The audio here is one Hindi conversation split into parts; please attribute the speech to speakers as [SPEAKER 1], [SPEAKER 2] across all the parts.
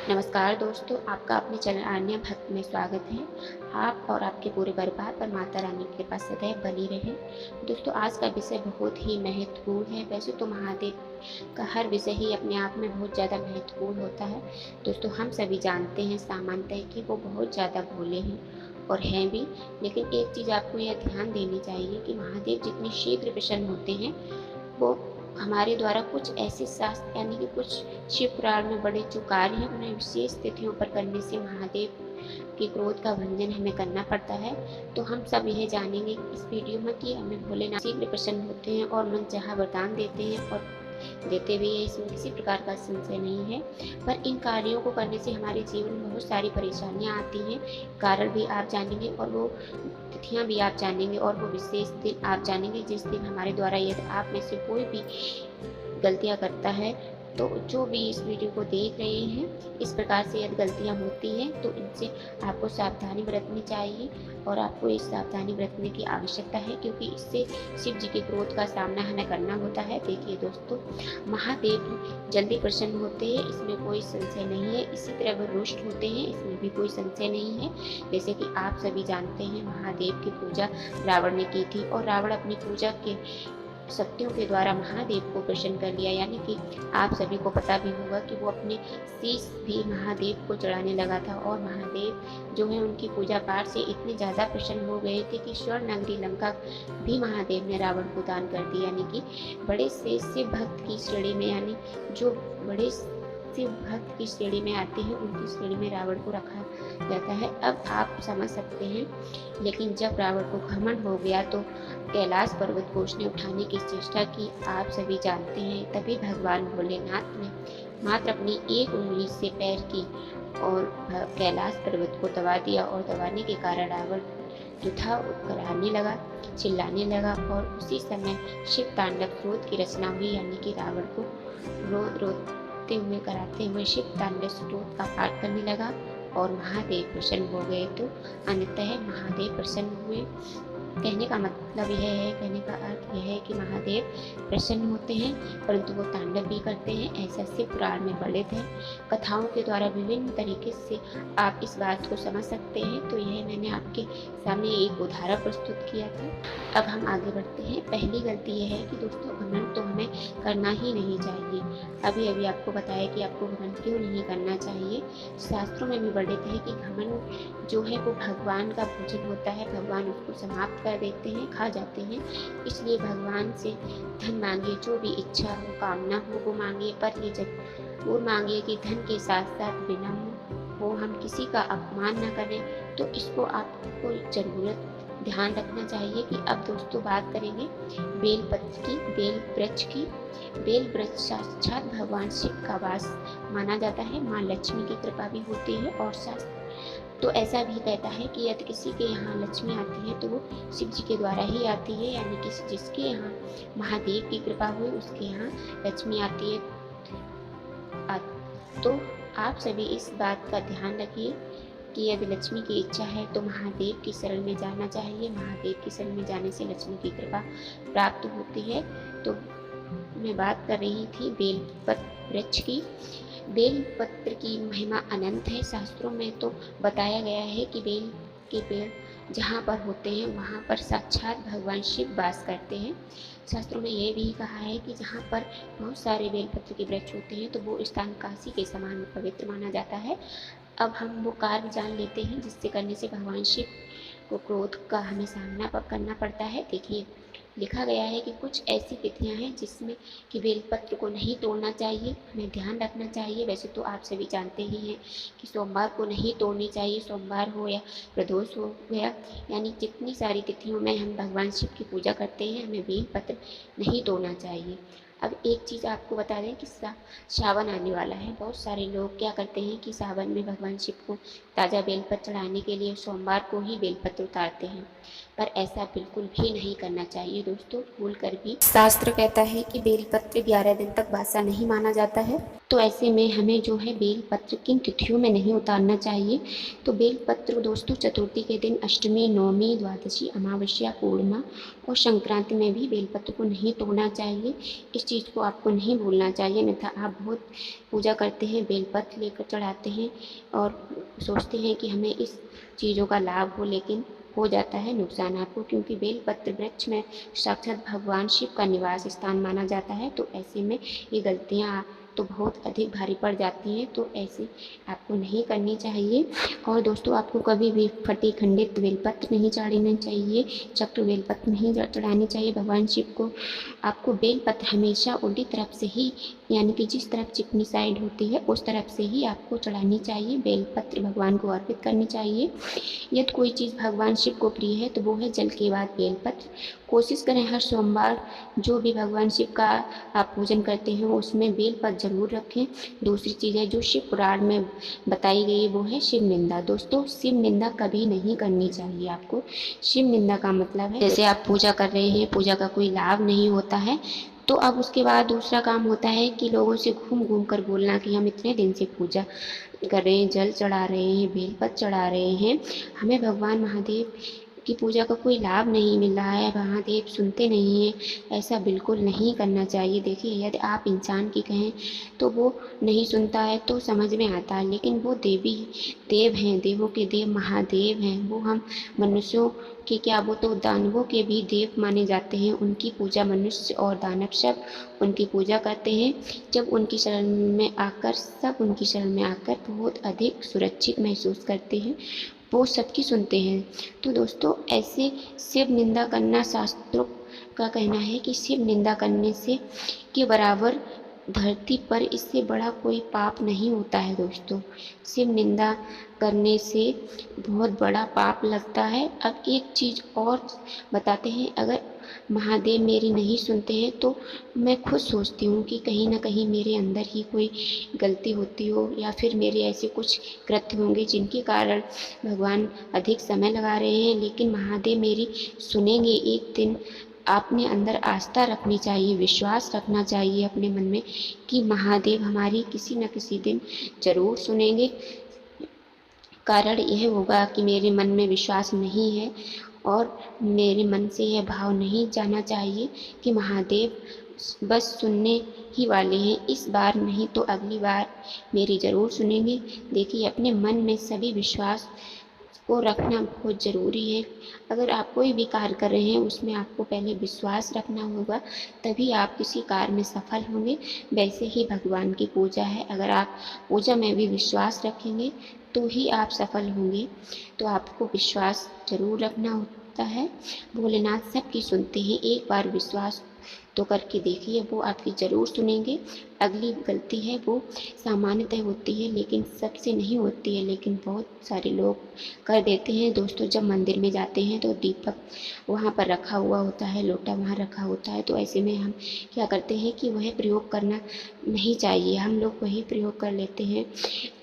[SPEAKER 1] नमस्कार दोस्तों, आपका अपने चैनल आन्या भक्त में स्वागत है। आप और आपके पूरे परिवार पर माता रानी की कृपा सदैव बनी रहे। दोस्तों, आज का विषय बहुत ही महत्वपूर्ण है। वैसे तो महादेव का हर विषय ही अपने आप में बहुत ज़्यादा महत्वपूर्ण होता है। दोस्तों, हम सभी जानते हैं सामान्यतः कि वो बहुत ज़्यादा भोले हैं और हैं भी। लेकिन एक चीज़ आपको यह ध्यान देनी चाहिए कि महादेव जितनी शीघ्र प्रसन्न होते हैं, वो हमारे द्वारा कुछ ऐसे शास्त्र यानी कि कुछ शिव पुराण में बड़े जो कार्य हैं उन्हें विशेष तिथियों पर करने से महादेव के क्रोध का भंजन हमें करना पड़ता है। तो हम सब यह जानेंगे इस वीडियो में कि हमें भोलेनाथ शीघ्र प्रसन्न होते हैं और मनचाहा वरदान देते हैं और देते भी हैं, इसमें किसी प्रकार का संशय नहीं है। पर इन कार्यों को करने से हमारे जीवन में बहुत सारी परेशानियां आती हैं। कारण भी आप जानेंगे और वो तिथियां भी आप जानेंगे और वो विशेष दिन आप जानेंगे जिस दिन हमारे द्वारा यदि आप में से कोई भी गलतियाँ करता है, तो जो भी इस वीडियो को देख रहे हैं, इस प्रकार से यदि गलतियाँ होती हैं तो इनसे आपको सावधानी बरतनी चाहिए और आपको इस सावधानी बरतने की आवश्यकता है, क्योंकि इससे शिव जी के क्रोध का सामना हमें करना होता है। देखिए दोस्तों, महादेव जल्दी प्रसन्न होते हैं, इसमें कोई संशय नहीं है। इसी तरह वो रुष्ट होते हैं, इसमें भी कोई संशय नहीं है। जैसे कि आप सभी जानते हैं, महादेव की पूजा रावण ने की थी और रावण अपनी पूजा के शक्तियों के द्वारा महादेव को प्रसन्न कर लिया। यानी कि आप सभी को पता भी होगा कि वो अपने शीश भी महादेव को चढ़ाने लगा था और महादेव जो है उनकी पूजा पाठ से इतने ज़्यादा प्रसन्न हो गए थे कि स्वर्ण नगरी लंका भी महादेव ने रावण को दान कर दी। यानी कि बड़े से शिव भक्त की श्रेणी में, यानी जो बड़े शिव भक्त की श्रेणी में आते हैं उनकी श्रेणी में रावण को रखा जाता है। अब आप समझ सकते हैं, लेकिन जब रावण को घमंड हो गया तो कैलाश पर्वत को उसने उठाने की चेष्टा की, आप सभी जानते हैं। तभी भगवान भोलेनाथ ने मात्र अपनी एक उंगली से पैर की और कैलाश पर्वत को दबा दिया और दबाने के कारण रावण जो था कराहने लगा, चिल्लाने लगा और उसी समय शिव तांडव क्रोध की रचना हुई। यानी कि रावण को रोते हुए कराते हुए शिव तांडव स्तोत्र का पाठ करने लगा और महादेव प्रसन्न हो गए। तो अंततः महादेव प्रसन्न हुए। कहने का मतलब यह है, कहने का अर्थ यह है कि महादेव प्रसन्न होते हैं, परंतु वो तांडव भी करते हैं। ऐसा शिव पुराण में वर्णित है। कथाओं के द्वारा विभिन्न तरीके से आप इस बात को समझ सकते हैं। तो यह मैंने आपके सामने एक उदाहरण प्रस्तुत किया था। अब हम आगे बढ़ते हैं। पहली गलती यह है कि दोस्तों, घमंड तो हमें करना ही नहीं चाहिए। अभी अभी आपको बताया कि आपको घमंड क्यों नहीं करना चाहिए। शास्त्रों में भी वर्णित है कि घमंड जो है वो भगवान का भोजन होता है, भगवान उसको समाप्त कर देते हैं, खा जाते हैं। इसलिए भगवान से धन मांगिए, जो भी इच्छा हो, कामना हो वो मांगिए, पर ये जब वो मांगिए कि धन के साथ साथ विनम्र हो, हम किसी का अपमान न करें। तो इसको आपको ज़रूरत ध्यान रखना चाहिए। कि अब दोस्तों बात करेंगे बेलपत्र की, बेल वृक्ष की। बेल वृक्ष साक्षात भगवान शिव का वास माना जाता है। माँ लक्ष्मी की कृपा भी होती है और शास्त्र तो ऐसा भी कहता है कि यदि किसी के यहाँ लक्ष्मी आती है तो वो शिव जी के द्वारा ही आती है। यानी कि जिसके यहाँ महादेव की कृपा हुई उसके यहाँ लक्ष्मी आती है। तो आप सभी इस बात का ध्यान रखिए कि यदि लक्ष्मी की इच्छा है तो महादेव की शरण में जाना चाहिए। महादेव की शरण में जाने से लक्ष्मी की कृपा प्राप्त होती है। तो मैं बात कर रही थी बेलपत्र वृक्ष की। बेलपत्र की महिमा अनंत है। शास्त्रों में तो बताया गया है कि बेल के पेड़ जहाँ पर होते हैं वहाँ पर साक्षात भगवान शिव वास करते हैं। शास्त्रों में ये भी कहा है कि जहाँ पर बहुत सारे बेलपत्र के वृक्ष होते हैं तो वो स्थान काशी के समान पवित्र माना जाता है। अब हम वो कार्य जान लेते हैं जिससे करने से भगवान शिव को क्रोध का हमें सामना करना पड़ता है। देखिए, लिखा गया है कि कुछ ऐसी तिथियां हैं जिसमें कि बेलपत्र को नहीं तोड़ना चाहिए, हमें ध्यान रखना चाहिए। वैसे तो आप सभी जानते ही हैं कि सोमवार को नहीं तोड़नी चाहिए, सोमवार हो या प्रदोष हो गया, यानी जितनी सारी तिथियों में हम भगवान शिव की पूजा करते हैं हमें बेलपत्र नहीं तोड़ना चाहिए। अब एक चीज़ आपको बता दें कि सावन आने वाला है। बहुत सारे लोग क्या करते हैं कि सावन में भगवान शिव को ताज़ा बेलपत्र चढ़ाने के लिए सोमवार को ही बेलपत्र उतारते हैं, पर ऐसा बिल्कुल भी नहीं करना चाहिए दोस्तों, भूल कर भी। शास्त्र कहता है कि बेलपत्र 11 दिन तक बासा नहीं माना जाता है। तो ऐसे में हमें जो है बेलपत्र किन तिथियों में नहीं उतारना चाहिए। तो बेलपत्र दोस्तों चतुर्थी के दिन, अष्टमी, नवमी, द्वादशी, अमावस्या, पूर्णिमा और संक्रांति में भी बेलपत्र को नहीं तोड़ना चाहिए। इस चीज़ को आपको नहीं भूलना चाहिए, अन्यथा आप बहुत पूजा करते हैं, बेलपत्र लेकर चढ़ाते हैं और सोचते हैं कि हमें इस चीज़ों का लाभ हो, लेकिन हो जाता है नुकसान आपको, क्योंकि बेलपत्र वृक्ष में साक्षात भगवान शिव का निवास स्थान माना जाता है। तो ऐसे में ये गलतियाँ तो बहुत अधिक भारी पड़ जाती हैं, तो ऐसे आपको नहीं करनी चाहिए। और दोस्तों, आपको कभी भी फटे खंडित बेलपत्र नहीं चढ़ाना चाहिए, चक्र बेलपत्र नहीं चढ़ानी चाहिए भगवान शिव को। आपको बेलपत्र हमेशा उल्टी तरफ से ही, यानी कि जिस तरफ चिकनी साइड होती है उस तरफ से ही आपको चढ़ानी चाहिए। बेलपत्र भगवान को अर्पित करनी चाहिए। यदि कोई चीज़ भगवान शिव को प्रिय है तो वो है जल के बाद बेलपत्र। कोशिश करें हर सोमवार जो भी भगवान शिव का आप पूजन करते हैं उसमें बेलपत्र ज़रूर रखें। दूसरी चीज़ है जो शिव पुराण में बताई गई है, वो है शिव निंदा। दोस्तों, शिव निंदा कभी नहीं करनी चाहिए आपको। शिव निंदा का मतलब है जैसे आप पूजा कर रहे हैं, पूजा का कोई लाभ नहीं होता है, तो अब उसके बाद दूसरा काम होता है कि लोगों से घूम घूम कर बोलना कि हम इतने दिन से पूजा कर रहे हैं, जल चढ़ा रहे हैं, बेलपत्र चढ़ा रहे हैं, हमें भगवान महादेव की पूजा का कोई लाभ नहीं मिल रहा है, महादेव सुनते नहीं हैं। ऐसा बिल्कुल नहीं करना चाहिए। देखिए, यदि आप इंसान की कहें तो वो नहीं सुनता है तो समझ में आता है, लेकिन वो देवी देव हैं, देवों के देव महादेव हैं। वो हम मनुष्यों के क्या, वो तो दानवों के भी देव माने जाते हैं। उनकी पूजा मनुष्य और दानव सब उनकी पूजा करते हैं। जब उनकी शरण में आकर सब उनकी शरण में आकर बहुत अधिक सुरक्षित महसूस करते हैं, वो सबकी सुनते हैं। तो दोस्तों, ऐसे शिव निंदा करना, शास्त्रों का कहना है कि शिव निंदा करने से के बराबर धरती पर इससे बड़ा कोई पाप नहीं होता है। दोस्तों, शिव निंदा करने से बहुत बड़ा पाप लगता है। अब एक चीज़ और बताते हैं, अगर महादेव मेरी नहीं सुनते हैं तो मैं खुद सोचती हूँ कि कहीं ना कहीं मेरे अंदर ही कोई गलती होती हो, या फिर मेरे ऐसे कुछ कृत्य होंगे जिनके कारण भगवान अधिक समय लगा रहे हैं, लेकिन महादेव मेरी सुनेंगे एक दिन। आपने अंदर आस्था रखनी चाहिए, विश्वास रखना चाहिए अपने मन में कि महादेव हमारी किसी न किसी दिन ज़रूर सुनेंगे। कारण यह होगा कि मेरे मन में विश्वास नहीं है और मेरे मन से यह भाव नहीं जाना चाहिए कि महादेव बस सुनने ही वाले हैं, इस बार नहीं तो अगली बार मेरी ज़रूर सुनेंगे। देखिए, अपने मन में सभी विश्वास को रखना बहुत ज़रूरी है। अगर आप कोई भी कार्य कर रहे हैं उसमें आपको पहले विश्वास रखना होगा, तभी आप किसी कार्य में सफल होंगे। वैसे ही भगवान की पूजा है, अगर आप पूजा में भी विश्वास रखेंगे तो ही आप सफल होंगे। तो आपको विश्वास ज़रूर रखना होता है। भोलेनाथ सबकी सुनते हैं, एक बार विश्वास तो करके देखिए, वो आपकी ज़रूर सुनेंगे। अगली गलती है वो सामान्यतः होती है, लेकिन सबसे नहीं होती है, लेकिन बहुत सारे लोग कर देते हैं। दोस्तों, जब मंदिर में जाते हैं तो दीपक वहाँ पर रखा हुआ होता है, लोटा वहाँ रखा होता है, तो ऐसे में हम क्या करते हैं कि वह प्रयोग करना नहीं चाहिए, हम लोग वही प्रयोग कर लेते हैं।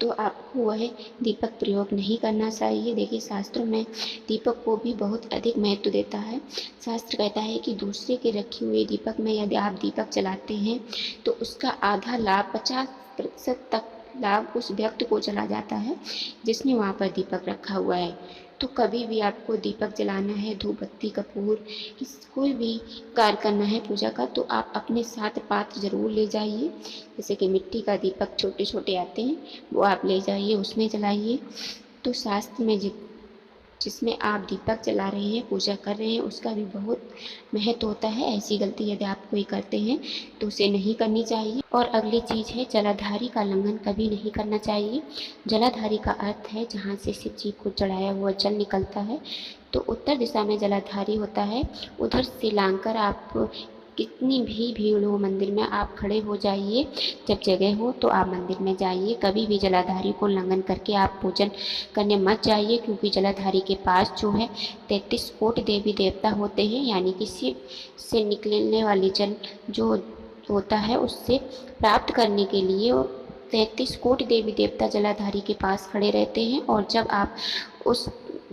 [SPEAKER 1] तो आपको वह दीपक प्रयोग नहीं करना चाहिए। देखिए, शास्त्रों में दीपक को भी बहुत अधिक महत्व देता है। शास्त्र कहता है कि दूसरे के रखे हुए दीपक में यदि आप दीपक जलाते हैं तो उसका आधा लाभ 50% तक लाभ उस व्यक्ति को चला जाता है जिसने वहाँ पर दीपक रखा हुआ है। तो कभी भी आपको दीपक जलाना है, धूप बत्ती कपूर कोई भी कार्य करना है पूजा का, तो आप अपने साथ पात्र ज़रूर ले जाइए। जैसे कि मिट्टी का दीपक छोटे छोटे आते हैं, वो आप ले जाइए, उसमें जलाइए। तो शास्त्र में जिसमें आप दीपक जला रहे हैं, पूजा कर रहे हैं, उसका भी बहुत महत्व होता है। ऐसी गलती यदि आप कोई करते हैं तो उसे नहीं करनी चाहिए। और अगली चीज़ है, जलाधारी का उल्लंघन कभी नहीं करना चाहिए। जलाधारी का अर्थ है जहाँ से शिव जी को चढ़ाया हुआ जल निकलता है, तो उत्तर दिशा में जलाधारी होता है। उधर से लांघकर आप कितनी भी भीड़ हो मंदिर में, आप खड़े हो जाइए, जब जगह हो तो आप मंदिर में जाइए। कभी भी जलाधारी को उल्लंघन करके आप पूजन करने मत जाइए, क्योंकि जलाधारी के पास जो है 33 कोटि देवी देवता होते हैं, यानी कि शिव से निकलने वाली जल जो होता है उससे प्राप्त करने के लिए 33 कोटि देवी देवता जलाधारी के पास खड़े रहते हैं। और जब आप उस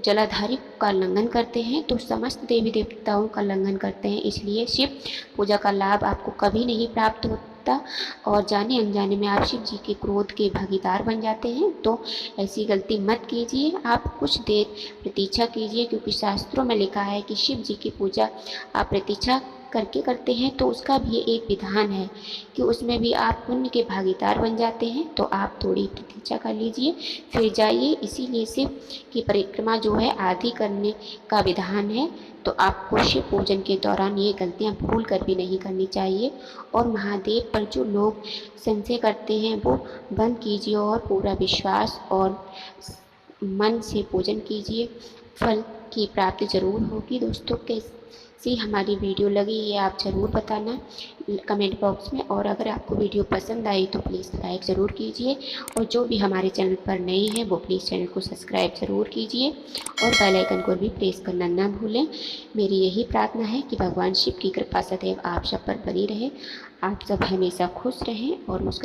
[SPEAKER 1] जलाधारी का उल्लंघन करते हैं तो समस्त देवी देवताओं का उल्लंघन करते हैं। इसलिए शिव पूजा का लाभ आपको कभी नहीं प्राप्त होता और जाने अनजाने में आप शिव जी के क्रोध के भागीदार बन जाते हैं। तो ऐसी गलती मत कीजिए, आप कुछ देर प्रतीक्षा कीजिए, क्योंकि शास्त्रों में लिखा है कि शिव जी की पूजा आप प्रतीक्षा करके करते हैं तो उसका भी एक विधान है कि उसमें भी आप पुण्य के भागीदार बन जाते हैं। तो आप थोड़ी प्रतीक्षा कर लीजिए, फिर जाइए। इसीलिए शिव की परिक्रमा जो है आधी करने का विधान है। तो आपको शिव पूजन के दौरान ये गलतियाँ भूल कर भी नहीं करनी चाहिए। और महादेव पर जो लोग संशय करते हैं वो बंद कीजिए और पूरा विश्वास और मन से पूजन कीजिए, फल की प्राप्ति ज़रूर होगी। दोस्तों, कैसी हमारी वीडियो लगी ये आप ज़रूर बताना कमेंट बॉक्स में। और अगर आपको वीडियो पसंद आई तो प्लीज़ लाइक ज़रूर कीजिए, और जो भी हमारे चैनल पर नए हैं वो प्लीज़ चैनल को सब्सक्राइब ज़रूर कीजिए और बेल आइकन को भी प्रेस करना ना भूलें। मेरी यही प्रार्थना है कि भगवान शिव की कृपा सदैव आप सब पर बनी रहे, आप सब हमेशा खुश रहें और मुस्कुराते